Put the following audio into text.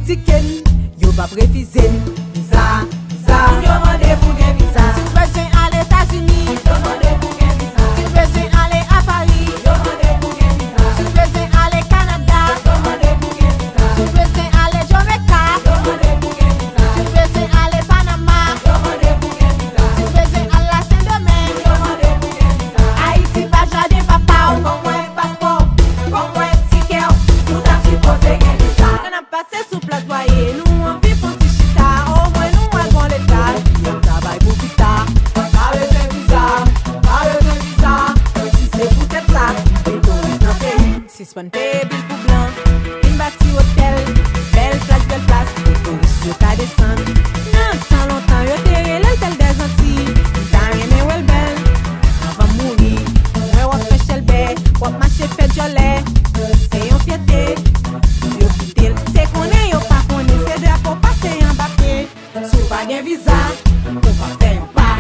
critiquer, yo pas refuser. Visa, visa, yo mandé pour gen visa. Si tu veux aller aux États-Unis, yo mandé pour gen visa. Si tu veux aller à Paris, yo mandé pour gen visa. Si tu veux aller au Canada, yo mandé pour gen visa. Si tu veux aller Jamaica, yo mandé pour gen visa. Si tu veux aller Panama, yo mandé pour gen visa. Si tu veux aller Saint-Domingue, yo mandé pour gen visa. Haïti pas jardin papa, comme moi un passeport, comme moi un ticket, tout a supposé gen visa. On a passé sous platoyer, nous on vit pour Tichita, au moins nous on bon l'état, on travaille pour plus tard. Pas besoin de visa, pas besoin de visa, si c'est pour tête ça, et touristes dans le pays. Si c'est pas une paye, bill pour blanc, une bâtie hôtel, belle place, et touristes sur ta descente. Non, sans longtemps, yo terré l'hôtel des Antilles, t'as rien mais ouais belle, on va mourir, ouais on fait chez le bec, on marche fait jolet, c'est une fierté. C'est qu'on est, yo pas qu'on est, c'est drapeau passé en papier. Sous pas gen visa, on va faire un pas.